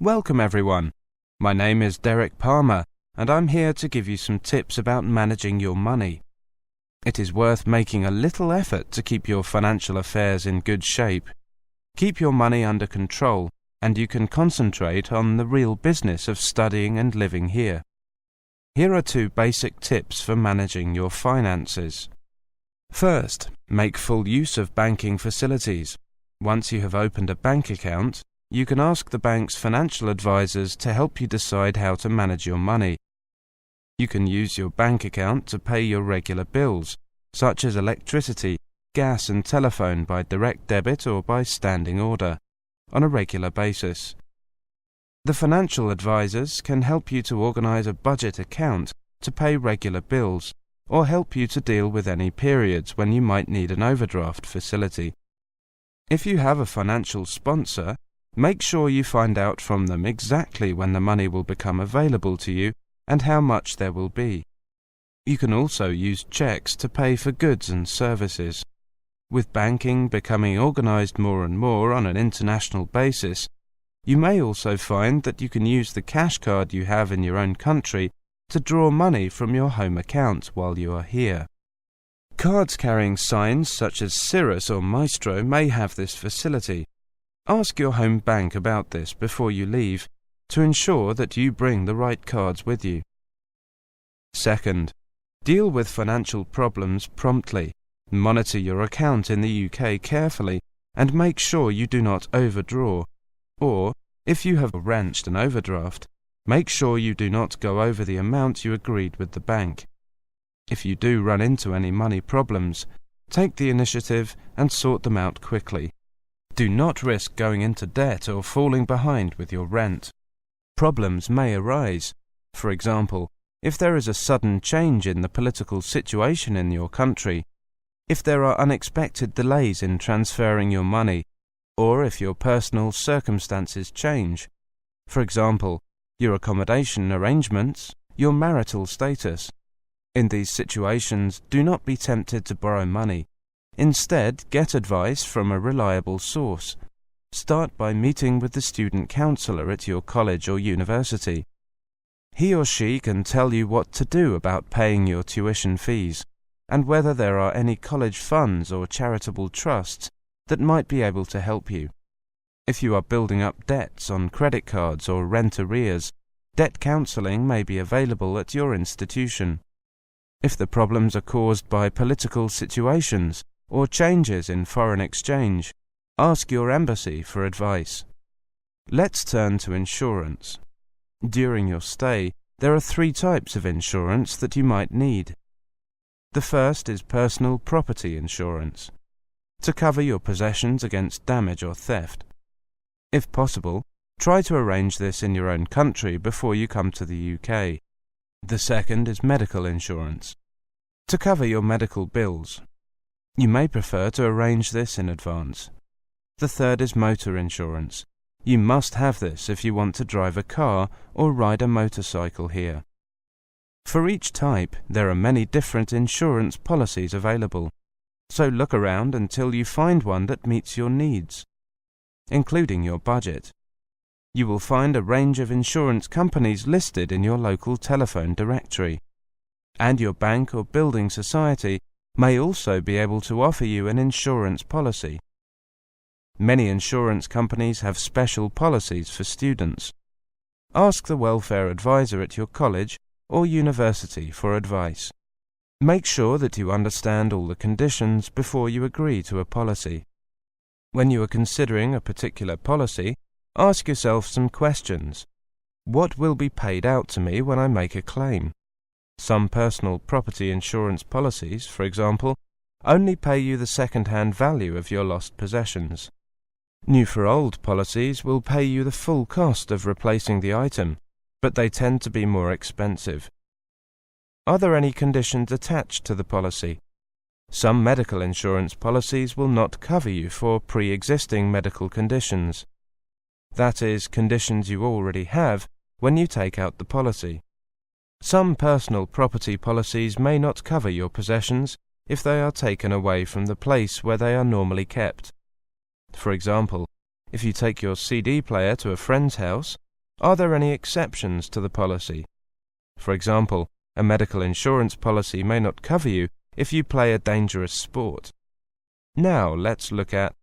Welcome everyone. My name is Derek Palmer, and I'm here to give you some tips about managing your money. It is worth making a little effort to keep your financial affairs in good shape. Keep your money under control, and you can concentrate on the real business of studying and living here. Here are 2 basic tips for managing your finances. First, make full use of banking facilities. Once you have opened a bank account, you can ask the bank's financial advisors to help you decide how to manage your money. You can use your bank account to pay your regular bills, such as electricity, gas and telephone by direct debit or by standing order, on a regular basis. The financial advisors can help you to organize a budget account to pay regular bills, or help you to deal with any periods when you might need an overdraft facility. If you have a financial sponsor, make sure you find out from them exactly when the money will become available to you and how much there will be. You can also use checks to pay for goods and services. With banking becoming organized more and more on an international basis, you may also find that you can use the cash card you have in your own country to draw money from your home account while you are here. Cards carrying signs such as Cirrus or Maestro may have this facility. Ask your home bank about this before you leave to ensure that you bring the right cards with you. Second, deal with financial problems promptly. Monitor your account in the UK carefully and make sure you do not overdraw. Or, if you have arranged an overdraft, make sure you do not go over the amount you agreed with the bank. If you do run into any money problems, take the initiative and sort them out quickly. Do not risk going into debt or falling behind with your rent. Problems may arise. For example, if there is a sudden change in the political situation in your country, if there are unexpected delays in transferring your money, or if your personal circumstances change. For example, your accommodation arrangements, your marital status. In these situations, do not be tempted to borrow money. Instead, get advice from a reliable source. Start by meeting with the student counselor at your college or university. He or she can tell you what to do about paying your tuition fees, and whether there are any college funds or charitable trusts that might be able to help you. If you are building up debts on credit cards or rent arrears, debt counseling may be available at your institution. If the problems are caused by political situations or changes in foreign exchange, ask your embassy for advice. Let's turn to insurance. During your stay, there are 3 types of insurance that you might need. The first is personal property insurance, to cover your possessions against damage or theft. If possible, try to arrange this in your own country before you come to the UK. The second is medical insurance, to cover your medical bills. You may prefer to arrange this in advance. The third is motor insurance. You must have this if you want to drive a car or ride a motorcycle here. For each type, there are many different insurance policies available, so look around until you find one that meets your needs, including your budget. You will find a range of insurance companies listed in your local telephone directory, and your bank or building society may also be able to offer you an insurance policy. Many insurance companies have special policies for students. Ask the welfare advisor at your college or university for advice. Make sure that you understand all the conditions before you agree to a policy. When you are considering a particular policy, ask yourself some questions. What will be paid out to me when I make a claim? Some personal property insurance policies, for example, only pay you the second-hand value of your lost possessions. New for old policies will pay you the full cost of replacing the item, but they tend to be more expensive. Are there any conditions attached to the policy? Some medical insurance policies will not cover you for pre-existing medical conditions. That is, conditions you already have when you take out the policy. Some personal property policies may not cover your possessions if they are taken away from the place where they are normally kept. For example, if you take your CD player to a friend's house, are there any exceptions to the policy? For example, a medical insurance policy may not cover you if you play a dangerous sport. Now let's look at